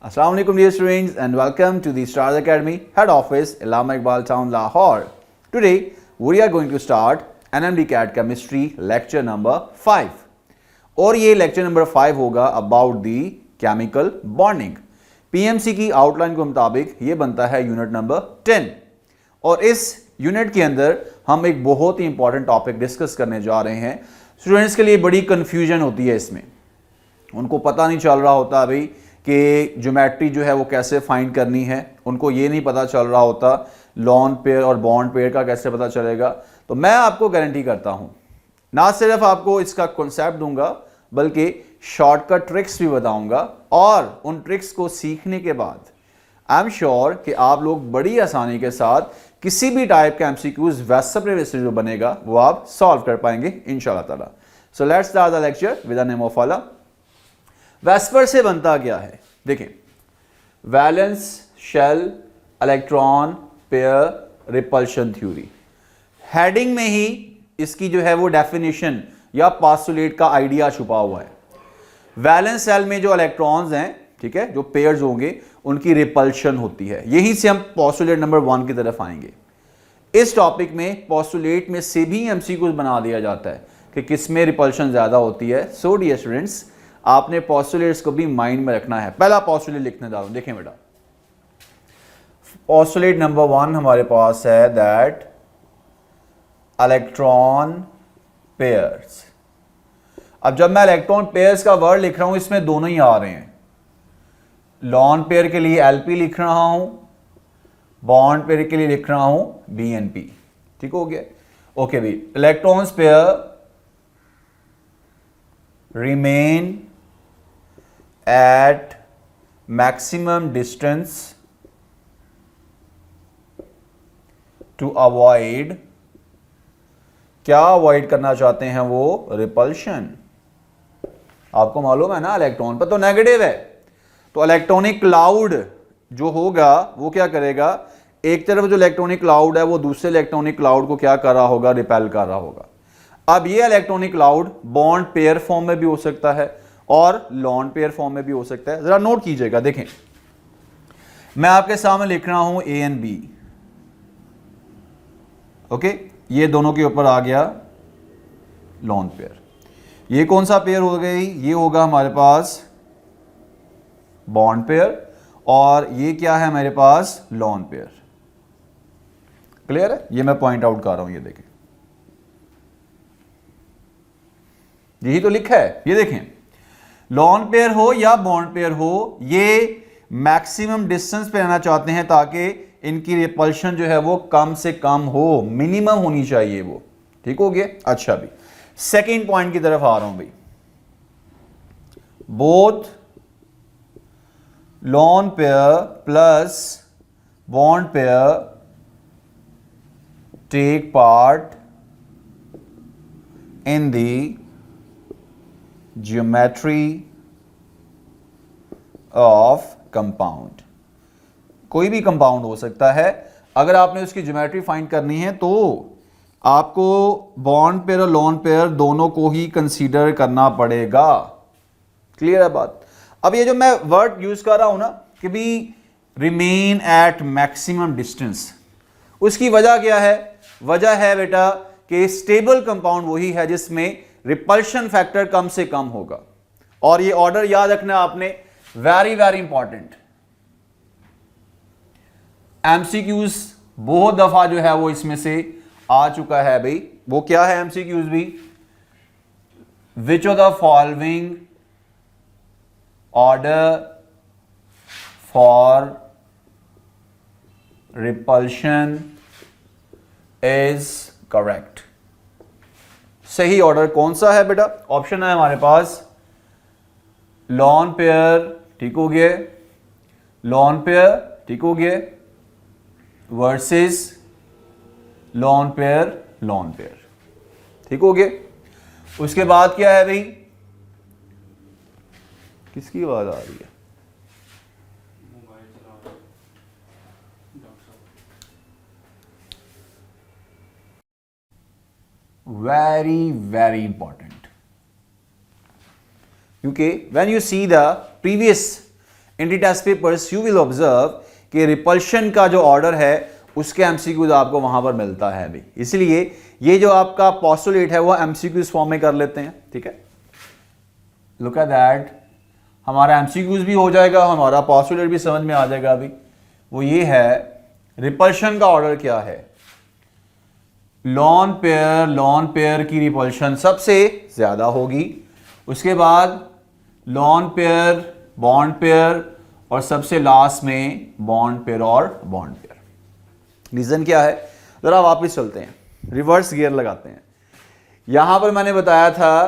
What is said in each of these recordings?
Assalamu alaikum dear students and welcome to the Stars Academy head office, Allama Iqbal Town, Lahore. Today we are going to start NMD CAT Chemistry lecture number 5 और ये lecture number 5 होगा about the chemical bonding. PMC की outline के मुताबिक ये बनता है unit number 10 और इस यूनिट के अंदर हम एक बहुत ही इंपॉर्टेंट टॉपिक डिस्कस करने जा रहे हैं. स्टूडेंट्स के लिए बड़ी कंफ्यूजन होती है इसमें, उनको पता नहीं चल रहा होता अभी कि ज्योमेट्री जो है वो कैसे फाइंड करनी है, उनको ये नहीं पता चल रहा होता लॉन पेयर और बॉन्ड पेयर का कैसे पता चलेगा. तो मैं आपको गारंटी करता हूं, ना सिर्फ आपको इसका कॉन्सेप्ट दूंगा बल्कि शॉर्टकट ट्रिक्स भी बताऊंगा और उन ट्रिक्स को सीखने के बाद आई एम श्योर कि आप लोग बड़ी आसानी के साथ किसी भी टाइप का एमसीक्यूज वैसे प्रीवियस जो बनेगा वो आप सॉल्व कर पाएंगे इंशाल्लाह ताला. So let's start the lecture with the name of Allah. VSEPR से बनता क्या है देखें, valence shell electron pair repulsion theory. Heading में ही इसकी जो है वो डेफिनेशन या पोस्टुलेट का आइडिया छुपा हुआ है. वैलेंस शेल में जो इलेक्ट्रॉन्स हैं, ठीक है, जो पेयर्स होंगे उनकी रिपल्शन होती है. यहीं से हम पोस्टुलेट नंबर 1 की तरफ आएंगे. इस टॉपिक में पोस्टुलेट में से भी एमसीक्यूज बना दिया जाता है कि किसमें रिपल्शन ज्यादा होती है. सो डियर स्टूडेंट्स, आपने पोस्टुलेट्स को भी माइंड में रखना है. पहला पोस्टुलेट लिखने जा रहा हूं, देखें बेटा. पोस्टुलेट नंबर 1 हमारे पास है दैट इलेक्ट्रॉन पेयर्स. अब जब मैं इलेक्ट्रॉन पेयर्स का वर्ड लिख रहा हूं, इसमें दोनों ही आ रहे हैं. लॉन पेयर के लिए एलपी लिख रहा हूं, बॉन्ड पेयर के लिए लिख रहा हूं बीएनपी. ठीक हो गया. ओके भाई, electrons pair remain at maximum distance to avoid, क्या अवॉइड करना चाहते हैं वो, रिपल्शन. आपको मालूम है ना इलेक्ट्रॉन पर तो नेगेटिव है, तो इलेक्ट्रॉनिक क्लाउड जो होगा वो क्या करेगा, एक तरफ जो इलेक्ट्रॉनिक क्लाउड है वो दूसरे इलेक्ट्रॉनिक क्लाउड को क्या कर रहा होगा, रिपेल कर रहा होगा. अब ये electronic cloud bond pair form में भी हो सकता है और लॉन पेयर फॉर्म में भी हो सकता है. जरा नोट कीजिएगा. देखें, मैं आपके सामने लिख रहा हूं ए एंड बी. ओके, ये दोनों के ऊपर आ गया लॉन पेयर. ये कौन सा पेयर हो गई, ये होगा हमारे पास बॉन्ड पेयर और ये क्या है हमारे पास, लॉन पेयर. क्लियर है. ये मैं पॉइंट आउट कर रहा हूं, ये देखें, यही तो लिखा है. ये देखें, लॉन पेयर हो या बॉन्ड पेयर हो, ये मैक्सिमम डिस्टेंस पे रहना चाहते हैं ताकि इनकी रिपल्शन जो है वो कम से कम हो, मिनिमम होनी चाहिए वो. ठीक हो गया. अच्छा भी, सेकंड पॉइंट की तरफ आ रहा हूं भाई. Both lone pair plus bond pair take part in the geometry of compound. कोई भी कंपाउंड हो सकता है. अगर आपने उसकी ज्योमेट्री फाइंड करनी है तो आपको बॉन्ड पेयर और लॉन पेयर दोनों को ही कंसीडर करना पड़ेगा. क्लियर है बात. अब ये जो मैं वर्ड यूज कर रहा हूं ना कि भी रिमेन एट मैक्सिमम डिस्टेंस, उसकी वजह क्या है, वजह है बेटा कि स्टेबल कंपाउंड वही है जिसमें रिपल्शन फैक्टर कम से कम होगा. और ये ऑर्डर याद रखना आपने, वेरी वेरी इंपॉर्टेंट. एमसीक्यूज बहुत दफा जो है वो इसमें से आ चुका है भाई. वो क्या है एमसीक्यूज भी, which of the following order for repulsion is correct. सही ऑर्डर कौन सा है बेटा, ऑप्शन है हमारे पास लॉन पेयर, ठीक हो गया, लॉन पेयर, ठीक हो गया, versus lone pair, lone pair, ठीक हो गया. उसके बाद क्या है भाई, किसकी आवाज आ रही है, very very important. Okay, when you see the previous in the test papers you will observe कि रिपल्शन का जो ऑर्डर है उसके एमसीक्यूज आपको वहां पर मिलता है अभी, इसलिए ये जो आपका पोस्टुलेट है वो एमसीक्यूज फॉर्म में कर लेते हैं। ठीक है, लुक एट दैट, हमारा एमसीक्यूज भी हो जाएगा, हमारा पोस्टुलेट भी समझ में आ जाएगा अभी। वो ये है रिपल्शन का ऑर्डर क्या है, लॉन पेयर की रिपल्शन सबसे ज्यादा होगी, उसके बाद लॉन पेयर, बॉन्ड पेयर, और सबसे लास्ट में बॉन्ड पेयर और बॉन्ड पेयर। रीजन क्या है, जरा वापस चलते हैं, रिवर्स गियर लगाते हैं। यहां पर मैंने बताया था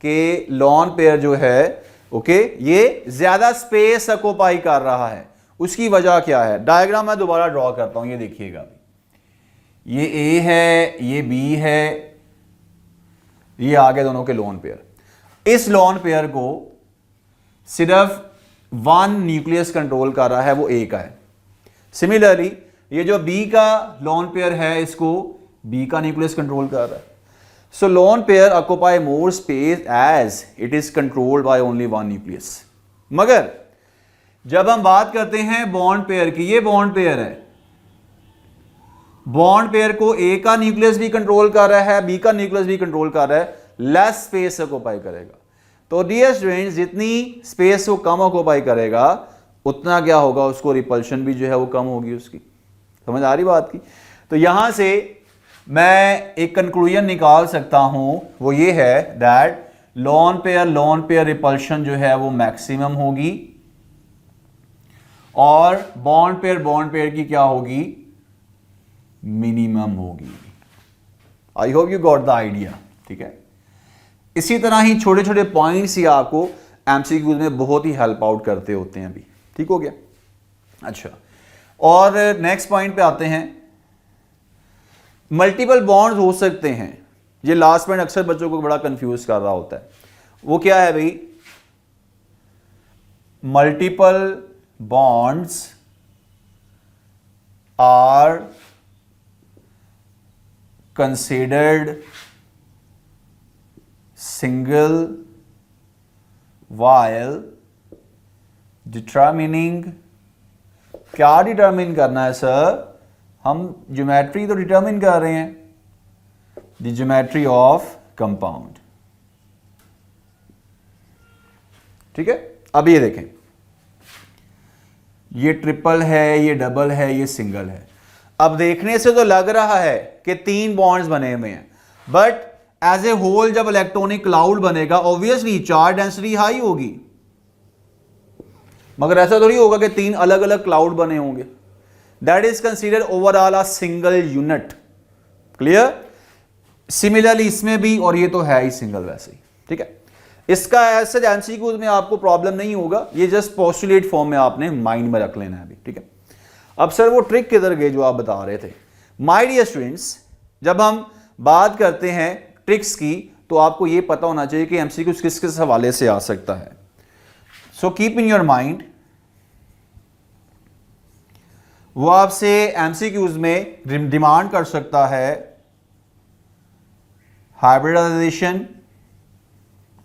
कि लॉन पेयर जो है ओके ये ज्यादा स्पेस ऑक्यूपाई कर रहा है, उसकी वजह क्या है, डायग्राम मैं दोबारा ड्रॉ करता हूं, ये देखिएगा, ये ए है, ये बी है, ये आगे दोनों के लोन पेयर। इस लोन पेयर को सिर्फ वन न्यूक्लियस कंट्रोल कर रहा है, वो ए का है। सिमिलरली ये जो बी का लोन पेयर है, इसको बी का न्यूक्लियस कंट्रोल कर रहा है। So lone pair occupy more space as it is controlled by only one nucleus. मगर जब हम बात करते हैं बॉन्ड पेयर की, ये बॉन्ड पेयर है, बॉन्ड पेयर को ए का न्यूक्लियस भी कंट्रोल कर रहा है, बी का न्यूक्लियस भी कंट्रोल कर रहा है, लेस स्पेस ऑक्यूपाई करेगा। तो डियर स्टूडेंट्स, जितनी स्पेस को कम ऑक्यूपाई करेगा उतना क्या होगा, उसको रिपल्शन भी जो है वो कम होगी उसकी। समझ आ रही बात की? तो यहां से मैं एक कंक्लूजन निकाल सकता हूं, वो ये है दैट लोन पेयर रिपल्शन जो है वो मैक्सिमम होगी, और बॉन्ड पेयर की क्या होगी, मिनिमम होगी। I hope you got the idea. ठीक है, इसी तरह ही छोटे छोटे पॉइंट्स ही आपको एमसीक्यूज में बहुत ही हेल्प आउट करते होते हैं अभी। ठीक हो गया? अच्छा, और नेक्स्ट पॉइंट पे आते हैं। मल्टीपल बॉन्ड्स हो सकते हैं, ये लास्ट पॉइंट अक्सर बच्चों को बड़ा कंफ्यूज कर रहा होता है। वो क्या है भाई, multiple bonds are considered single while determining, क्या डिटर्मिन करना है सर, हम ज्योमेट्री तो डिटर्मिन कर रहे हैं, द ज्योमेट्री ऑफ कंपाउंड। ठीक है, अब ये देखें, ये ट्रिपल है, ये डबल है, ये सिंगल है। अब देखने से तो लग रहा है कि 3 बॉन्ड्स बने हुए हैं, बट एज ए होल जब इलेक्ट्रॉनिक क्लाउड बनेगा ऑब्वियसली चार्ज डेंसिटी हाई होगी, मगर ऐसा थोड़ी होगा कि 3 अलग अलग क्लाउड बने होंगे। That is consider overall a single unit. Clear? Similarly इसमें भी, और ये तो है ही सिंगल वैसे ही। ठीक है, इसका ऐसे एमसीक्यूज में आपको प्रॉब्लम नहीं होगा, ये जस्ट पोस्टुलेट फॉर्म में आपने माइंड में रख लेना है अभी। ठीक है, अब सर वो ट्रिक किधर गई जो आप बता रहे थे? माय डियर स्टूडेंट्स, जब हम बात करते हैं ट्रिक्स की तो आपको ये पता होना चाहिए कि एमसीक्यूज किस किस हवाले से आ सकता है। So keep in your mind, वो आपसे एमसीक्यूज में डिमांड कर सकता है हाइब्रिडाइजेशन,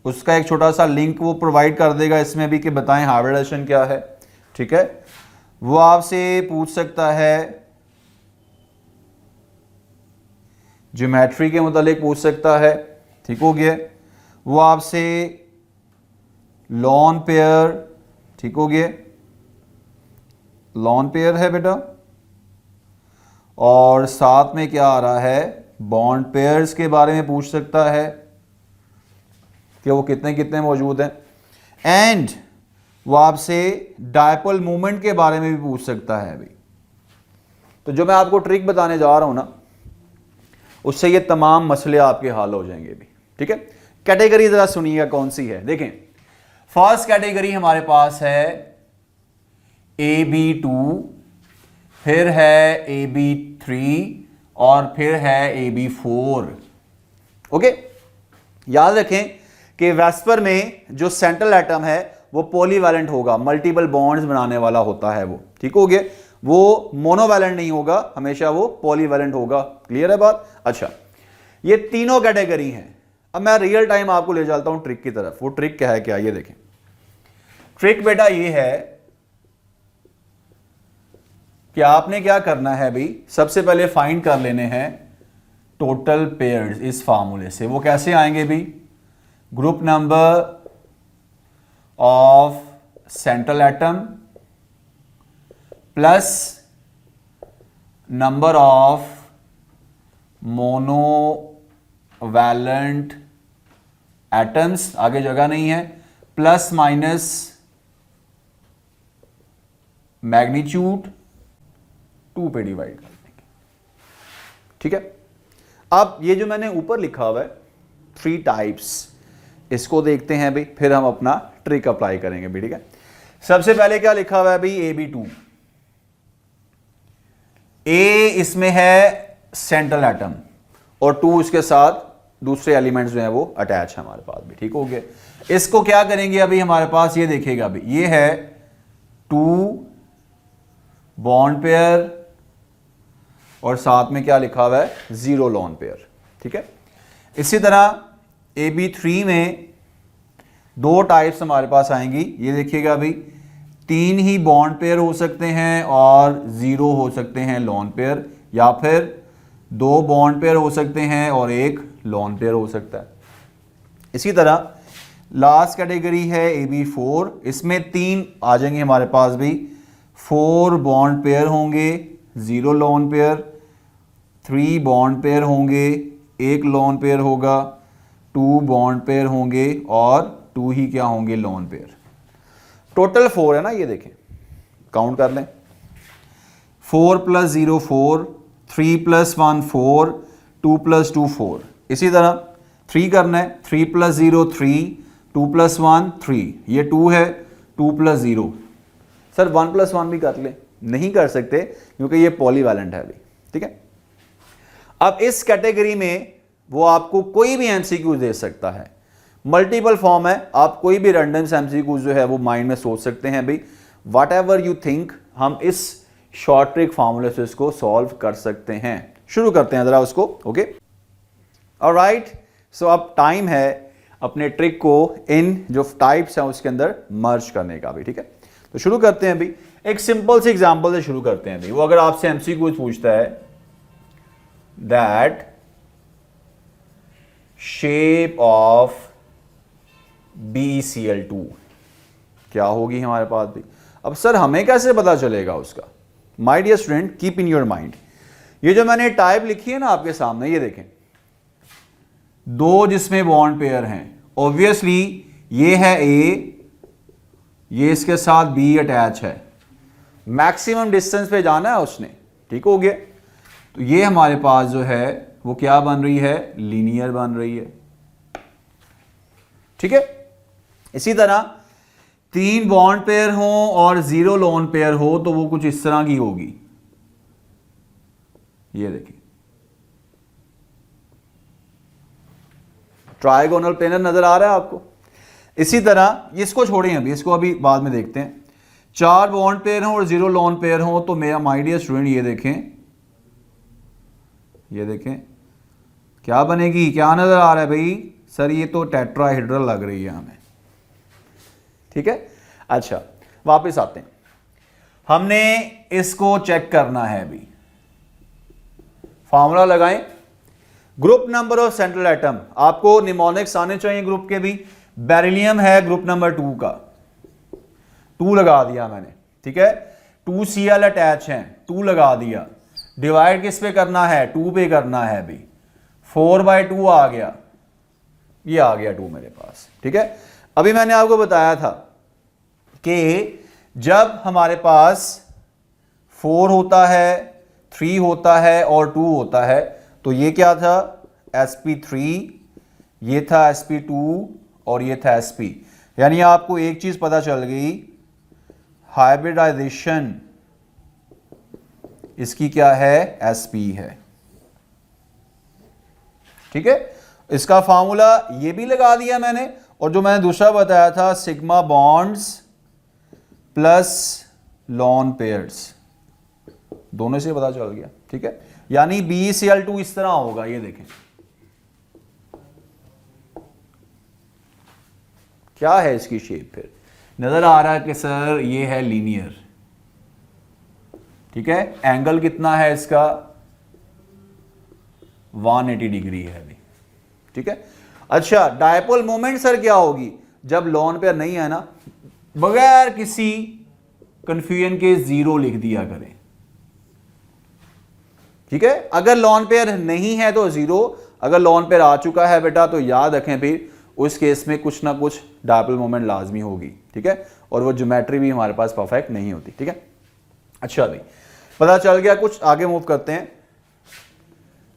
उसका एक छोटा सा लिंक वो प्रोवाइड कर देगा इसमें भी कि बताएं हाइब्रिडाइजेशन क्या है। ठीक है, वो आपसे पूछ सकता है ज्योमेट्री के मुतालिक पूछ सकता है। ठीक हो गया, वो आपसे लॉन पेयर, ठीक हो गया, लॉन पेयर है बेटा, और साथ में क्या आ रहा है, बॉन्ड पेयर्स के बारे में पूछ सकता है कि वो कितने कितने मौजूद हैं, एंड वो आपसे डायपोल मूवमेंट के बारे में भी पूछ सकता है अभी। तो जो मैं आपको ट्रिक बताने जा रहा हूं ना, उससे ये तमाम मसले आपके हल हो जाएंगे अभी। ठीक है, कैटेगरी जरा सुनिएगा कौन सी है। देखें, फर्स्ट कैटेगरी हमारे पास है AB2, फिर है AB3, और फिर है AB4। ओके, याद रखें कि वेस्पर में जो सेंट्रल एटम है वो पॉलीवैलेंट होगा, मल्टीपल बॉन्ड्स बनाने वाला होता है वो। ठीक हो गया, वो मोनोवैलेंट नहीं होगा, हमेशा वो पॉलीवैलेंट होगा। क्लियर है बात? अच्छा, ये तीनों कैटेगरी हैं। अब मैं रियल टाइम आपको ले चलता हूं ट्रिक की तरफ। वो ट्रिक क्या है, क्या ये देखें। ट्रिक बेटा ये है कि आपने क्या करना है भाई, सबसे पहले फाइंड कर लेने हैं टोटल पेयर्स इस फार्मूले से। वो कैसे आएंगे भाई, group number of central atom plus number of monovalent atoms, आगे जगह नहीं है, प्लस माइनस मैग्नीट्यूड 2 पे डिवाइड कर देंगे। ठीक है, अब ये जो मैंने ऊपर लिखा हुआ है 3 टाइप्स, इसको देखते हैं भाई, फिर हम अपना ट्रिक अप्लाई करेंगे भाई। ठीक है, सबसे पहले क्या लिखा हुआ है भाई, AB2। ए इसमें है सेंट्रल एटम और 2 इसके साथ दूसरे एलिमेंट्स जो हैं वो अटैच है हमारे पास भी। ठीक हो गया, इसको क्या करेंगे अभी हमारे पास, ये देखिएगा अभी, ये है 2 बॉन्ड पेयर और साथ में क्या लिखा हुआ है, 0 लोन पेयर। ठीक है, इसी तरह AB3 में 2 टाइप्स हमारे पास आएंगी, ये देखिएगा अभी, 3 ही बॉन्ड पेयर हो सकते हैं और 0 हो सकते हैं लोन पेयर, या फिर 2 बॉन्ड पेयर हो सकते हैं और 1 लोन पेयर हो सकता है। इसी तरह लास्ट कैटेगरी है AB4, इसमें 3 आ जाएंगे हमारे पास भी, 4 बॉन्ड पेयर होंगे, 0 लोन पेयर, 3 बॉन्ड पेयर होंगे, 1 लोन पेयर होगा, 2 बॉन्ड पेयर होंगे और 2 ही क्या होंगे, लोन पेयर। टोटल 4 है ना, ये देखें, काउंट कर लें, 4 + 0 4, 3 + 1 4, 2 + 2 4। इसी तरह 3 करना है, 3 + 0 3, 2 + 1 3, ये 2 है, 2 + 0, सर 1 + 1 भी कर ले, नहीं कर सकते क्योंकि ये पॉलीवैलेंट है अभी। ठीक है, अब इस कैटेगरी में वो आपको कोई भी एमसीक्यू दे सकता है, मल्टीपल फॉर्म है, आप कोई भी रैंडम एमसीक्यू जो है वो माइंड में सोच सकते हैं भाई, वट एवर यू थिंक, हम इस शॉर्ट ट्रिक फार्मूले से इसको सॉल्व कर सकते हैं। शुरू करते हैं जरा उसको। ओके, ऑलराइट, सो अब टाइम है अपने ट्रिक को इन जो टाइप्स हैं उसके अंदर मर्ज करने का भी। ठीक है, तो शुरू करते हैं भाई, एक सिंपल सी एग्जांपल से शुरू करते हैं भाई। वो अगर आपसे एमसीक्यू पूछता है दैट शेप ऑफ BeCl2 क्या होगी हमारे पास भी। अब सर हमें कैसे पता चलेगा उसका, my dear student keep in your mind, ये जो मैंने टाइप लिखी है ना आपके सामने, ये देखें, 2 जिसमें बॉन्ड पेयर हैं, ऑब्वियसली ये है A, ये इसके साथ B अटैच है, मैक्सिमम डिस्टेंस पे जाना है उसने। ठीक हो गया, तो ये हमारे पास जो है वो क्या बन रही है, लीनियर बन रही है। ठीक है, इसी तरह 3 बॉन्ड पेयर हो और 0 लोन पेयर हो तो वो कुछ इस तरह की होगी, ये देखिए, ट्राइगोनल प्लेनर नजर आ रहा है आपको। इसी तरह इसको छोड़ें अभी, इसको अभी बाद में देखते हैं, 4 बॉन्ड पेयर हो और 0 लोन पेयर हो तो मेरा माय डियर स्टूडेंट ये देखें, ये देखें क्या बनेगी, क्या नजर आ रहा है भाई, सर ये तो टेट्राहेड्रल लग रही है हमें। ठीक है, अच्छा वापस आते हैं, हमने इसको चेक करना है अभी, फॉर्मूला लगाएं, group number of central atom, आपको निमोनिक्स आने चाहिए ग्रुप के भी, बेरिलियम है ग्रुप नंबर 2 का, 2 लगा दिया मैंने। ठीक है, 2Cl अटैच है, 2 लगा दिया, डिवाइड किस पे करना है, 2 पे करना है अभी, 4/2 आ गया, ये आ गया 2 मेरे पास। ठीक है, अभी मैंने आपको बताया था कि जब हमारे पास 4 होता है, 3 होता है और 2 होता है तो ये क्या था, sp3, ये था sp2 और ये था sp, यानी आपको एक चीज पता चल गई, हाइब्रिडाइजेशन इसकी क्या है, sp है। ठीक है, इसका फार्मूला ये भी लगा दिया मैंने, और जो मैंने दूसरा बताया था sigma bonds plus lawn pairs, दोनों से पता चल गया। ठीक है, यानी BeCl2 इस तरह होगा, ये देखें क्या है इसकी शेप, फिर नजर आ रहा है कि सर ये है लीनियर। ठीक है, एंगल कितना है इसका 180 डिग्री है अभी, ठीक है। अच्छा, डायपोल मोमेंट सर क्या होगी जब लोन पेयर नहीं है ना, बगैर किसी कंफ्यूजन के 0 लिख दिया करें, ठीक है। अगर लोन पेयर नहीं है तो 0, अगर लोन पेयर आ चुका है बेटा तो याद रखें फिर उस केस में कुछ ना कुछ डायपोल मोमेंट लाजमी होगी, ठीक है। और वो ज्योमेट्री भी हमारे पास परफेक्ट नहीं होती, ठीक है। अच्छा भाई, पता चल गया कुछ, आगे मूव करते हैं।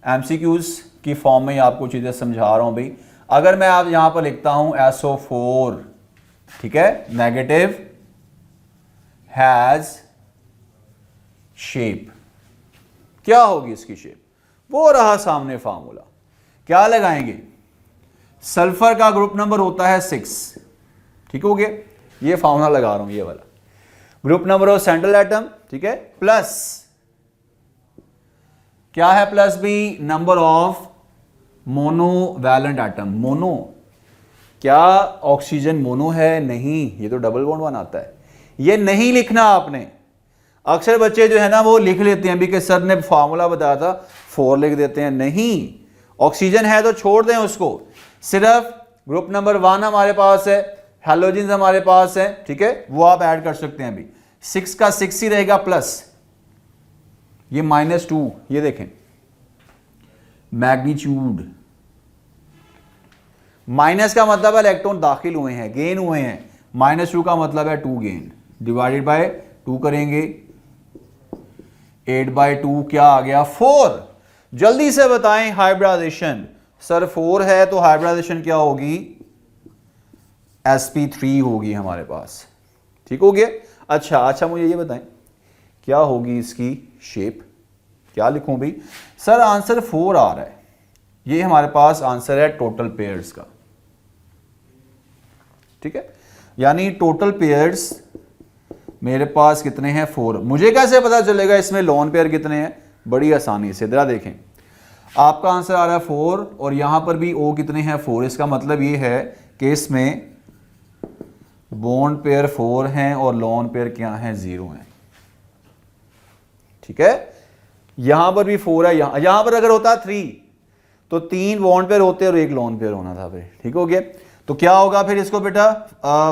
एमसीक्यूज की फॉर्म में आपको चीजें समझा रहा हूं भाई। अगर मैं आप यहां पर लिखता हूं SO4, ठीक है, नेगेटिव हैज शेप, क्या होगी इसकी शेप, वो रहा सामने फार्मूला। क्या लगाएंगे, सल्फर का ग्रुप नंबर होता है 6, ठीक हो गया, ये फार्मूला लगा रहा हूं, ये वाला group number of central atom, ठीक है, प्लस क्या है, प्लस भी number of monovalent atom. Mono, क्या ऑक्सीजन मोनो है, नहीं, ये तो डबल बॉन्ड बनाता है, ये नहीं लिखना आपने। अक्सर बच्चे जो है ना वो लिख लेते हैं भी कि सर ने फार्मूला बताया था 4 लिख देते हैं, नहीं, ऑक्सीजन है तो छोड़ दें उसको, सिर्फ ग्रुप नंबर 1 हमारे पास है, हैलोजन्स हमारे पास है, ठीक है, वो आप ऐड कर सकते हैं अभी। 6 का 6 ही रहेगा, प्लस ये -2, ये देखें मैग्नीट्यूड, माइनस का मतलब है इलेक्ट्रॉन दाखिल हुए हैं, गेन हुए हैं, -2 का मतलब है 2 गेन, डिवाइडेड बाय 2 करेंगे, 8/2 क्या आ गया 4। जल्दी से बताएं हाइब्रिडाइजेशन, सर 4 है तो हाइब्रिडाइजेशन क्या होगी, sp3 होगी हमारे पास, ठीक हो गया। अच्छा मुझे ये बताएं क्या होगी इसकी शेप, क्या लिखूं भाई, सर आंसर 4 आ रहा है, ये हमारे पास आंसर है टोटल पेयर्स का, ठीक है, यानी टोटल पेयर्स मेरे पास कितने हैं 4। मुझे कैसे पता चलेगा इसमें लोन पेयर कितने हैं, बड़ी आसानी से, जरा देखें, आपका आंसर आ रहा है 4 और यहां पर भी O कितने हैं 4, इसका मतलब ये है कि इसमें बॉन्ड पेयर 4 हैं और लोन पेयर क्या हैं 0 हैं, ठीक है। यहां पर भी 4 है, यहां पर अगर होता 3 तो 3 बॉन्ड पेयर होते और 1 लोन पेयर होना था फिर, ठीक हो गया। तो क्या होगा फिर इसको बेटा,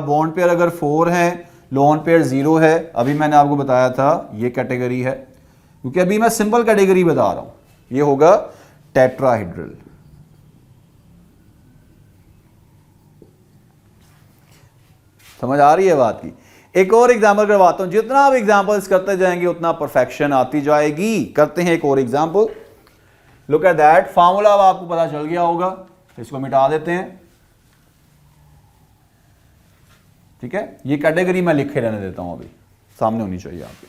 बॉन्ड पेयर अगर 4 है, लोन पेयर 0 है, अभी मैंने आपको बताया था ये कैटेगरी है, क्योंकि अभी मैं सिंपल कैटेगरी बता रहा हूं, ये होगा टेट्राहेड्रल। समझ आ रही है बात की। एक और एग्जांपल करवाता हूं, जितना आप एग्जांपल्स करते जाएंगे उतना परफेक्शन आती जाएगी। करते हैं एक और example, look at that, formula अब आपको पता चल गया होगा, इसको मिटा देते हैं, ठीक है। ये कैटेगरी मैं लिखे रहने देता हूं, अभी सामने होनी चाहिए आपके।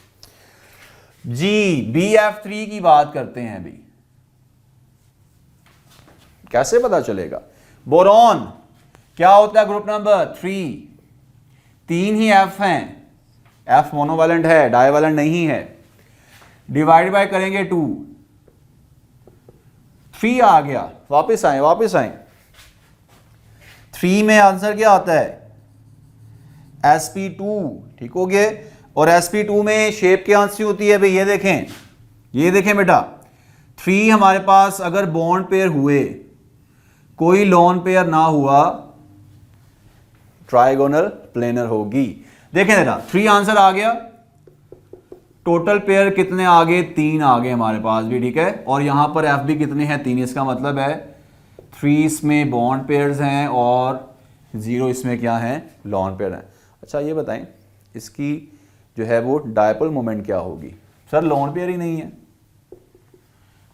जी BF3 की बात करते हैं अभी, कैसे पता चलेगा, बोरॉन क्या होता है ग्रुप नंबर 3, 3 ही F हैं, F मोनोवैलेंट है, डाइवैलेंट नहीं है, डिवाइड बाय करेंगे 2, 3 आ गया, वापस आए 3 में आंसर क्या आता है sp2, ठीक हो गया। और sp2 में शेप क्या सी होती है भाई, ये देखें बेटा, 3 हमारे पास अगर बॉन्ड पेयर हुए, कोई लोन पेयर ना हुआ, ट्राइगोनल प्लेनर होगी। देखें जरा, 3 आंसर आ गया, टोटल पेयर कितने आ गए, 3 आ गए हमारे पास भी, ठीक है। और यहां पर F भी कितने हैं 3, इसका मतलब है 3 इसमें बॉन्ड पेयर्स हैं और 0 इसमें क्या है लोन पेयर है। अच्छा ये बताएं इसकी जो है वो डायपोल मोमेंट क्या होगी, सर लोन पेयर ही नहीं है,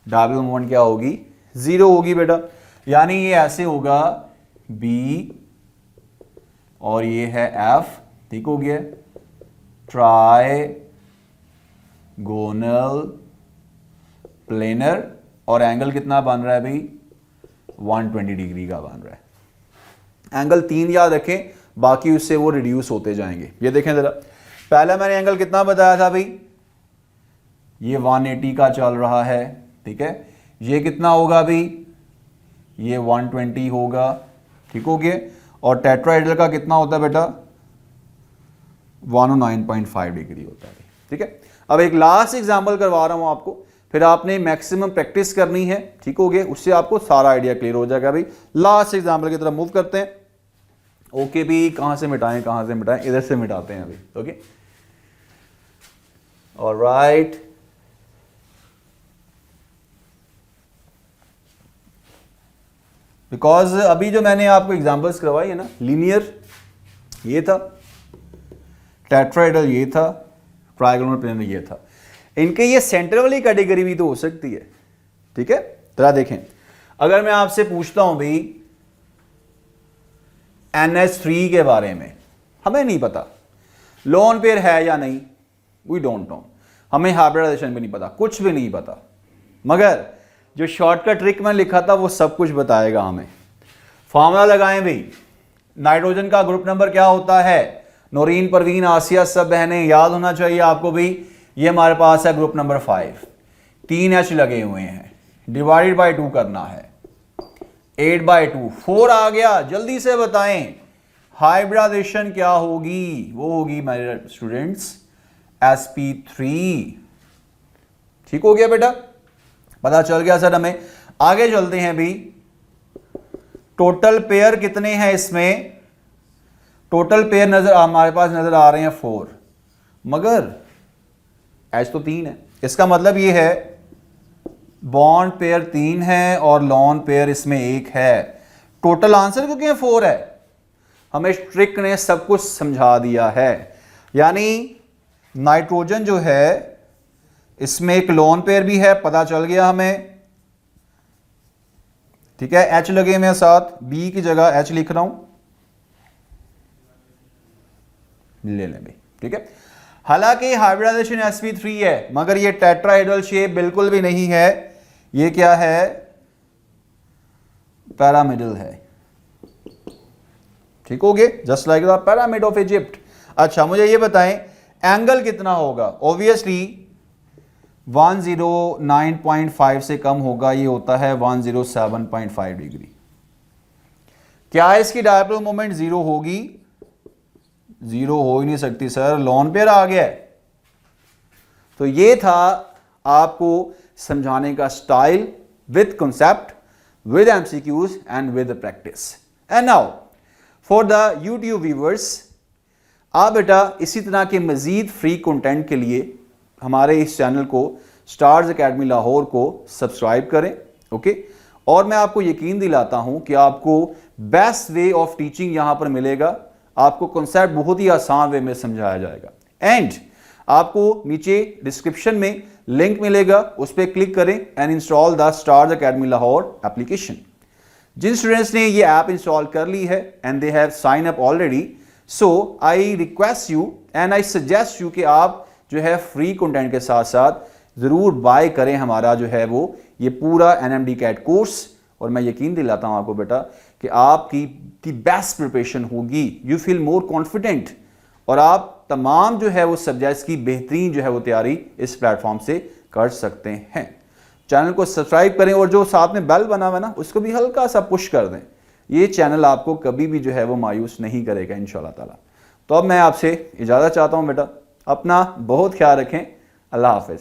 डायपोल मोमेंट क्या होगी 0 होगी बेटा, यानी ये ऐसे होगा B और ये है F, ठीक हो गया, ट्राइगोनल प्लेनर, और एंगल कितना बन रहा है भाई 120 डिग्री का बन रहा है। एंगल 3 याद रखें, बाकी उससे वो रिड्यूस होते जाएंगे। ये देखें जरा, पहले मैंने एंगल कितना बताया था भाई, ये 180 का चल रहा है, ठीक है। ये कितना होगा भाई, ये 120 होगा, ठीक हो गया। और टेट्राहेड्रल का कितना होता है बेटा 109.5 डिग्री होता है, ठीक है। अब एक लास्ट एग्जाम्पल करवा रहा हूँ आपको, फिर आपने मैक्सिमम प्रैक्टिस करनी है, ठीक हो गया, उससे आपको सारा आइडिया क्लियर हो जाएगा। भाई लास्ट एग्जाम्पल की तरफ मूव करते हैं। ओके भी कहाँ से मिटाएं, कहाँ से मिटाएं, इधर से मिटाते हैं अभी। ओके ऑलराइट, बिकॉज अभी जो मैंने आपको एग्जांपल्स करवाई है ना, लीनियर ये था, टेट्राहेड्रल ये था, ट्रायगोनल प्लेनर ये था, इनके ये सेंटर वाली कैटेगरी भी तो हो सकती है। ठीक है, जरा देखें, अगर मैं आपसे पूछता हूं भाई NH3 के बारे में, हमें नहीं पता लोन पेयर है या नहीं, वी डोंट नो, हमें हाइब्रिडाइजेशन भी नहीं पता, कुछ भी नहीं पता, मगर जो शॉर्टकट ट्रिक में लिखा था वो सब कुछ बताएगा हमें। फॉर्मूला लगाएं भाई, नाइट्रोजन का ग्रुप नंबर क्या होता है, नौरीन, परवीन, आसिया, सब बहनें याद होना चाहिए आपको भाई, ये हमारे पास है ग्रुप नंबर 5, 3 H लगे हुए हैं, डिवाइडेड बाय 2 करना है, 8/2, 4 आ गया, जल्दी से बताएं हाइब्रिडाइजेशन क्या होगी, वो होगी मेरे स्टूडेंट्स sp3। ठीक हो गया बेटा, पता चल गया सर हमें। आगे चलते हैं भी, टोटल पेयर कितने हैं इसमें, टोटल पेयर नजर हमारे पास नजर आ रहे हैं 4, मगर H तो 3 है, इसका मतलब ये है बॉन्ड पेयर 3 है और लॉन पेयर इसमें 1 है। टोटल आंसर क्योंकि 4 है, हमें ट्रिक ने सब कुछ समझा दिया है। यानी नाइट्रोजन जो है इसमें एक लॉन पेयर भी है, पता चल गया हमें। ठीक है, H लगे हुए साथ, B की जगह H लिख रहा हूं, ले लें भाई। ठीक है, हालांकि हाइब्रिडाइजेशन sp3 है, मगर ये टेट्राहेड्रल शेप बिल्कुल भी नहीं है, ये क्या है, पिरामिडल है। ठीक हो गया, just like the pyramid of Egypt. अच्छा मुझे ये बताएं एंगल कितना होगा, ऑब्वियसली 109.5 से कम होगा, ये होता है 107.5 डिग्री। क्या इसकी डायपोल मोमेंट 0 होगी, 0 हो ही नहीं सकती सर, लॉन पेयर आ गया है। तो ये था आपको समझाने का style, with concept, with MCQs and with practice. And now for the YouTube viewers, आप बेटा इसी तरह के मजीद फ्री कंटेंट के लिए हमारे इस चैनल को स्टार्स एकेडमी लाहौर को सब्सक्राइब करें। ओके, और मैं आपको यकीन दिलाता हूं कि आपको बेस्ट वे ऑफ टीचिंग यहां पर मिलेगा, आपको कॉन्सेप्ट बहुत ही आसान वे में समझाया जाएगा। एंड आपको नीचे डिस्क्रिप्शन में लिंक मिलेगा, उस पर क्लिक करें and install the stars academy Lahore application. जिन स्टूडेंट्स ने ये ऐप इंस्टॉल कर ली है and they have sign up already, so I request you and I suggest you कि आप जो है फ्री कंटेंट के साथ साथ जरूर बाय करें हमारा जो है वो ये पूरा NMD कैट कोर्स। और मैं यकीन दिलाता हूं आपको बेटा कि आपकी बेस्ट प्रिपरेशन होगी, यू फील मोर कॉन्फिडेंट, और आप तमाम जो है वो सब्जेक्ट्स की बेहतरीन जो है वो तैयारी इस प्लेटफॉर्म से कर सकते हैं। चैनल को सब्सक्राइब करें और जो साथ में बेल बना हुआ है ना उसको भी हल्का सा पुश कर दें, ये चैनल आपको कभी भी जो है वो मायूस नहीं करेगा इंशाल्लाह ताला। तो अब मैं आपसे इजाज़त चाहता हूं बेटा, अपना बहुत ख्याल रखें, अल्लाह हाफिज़।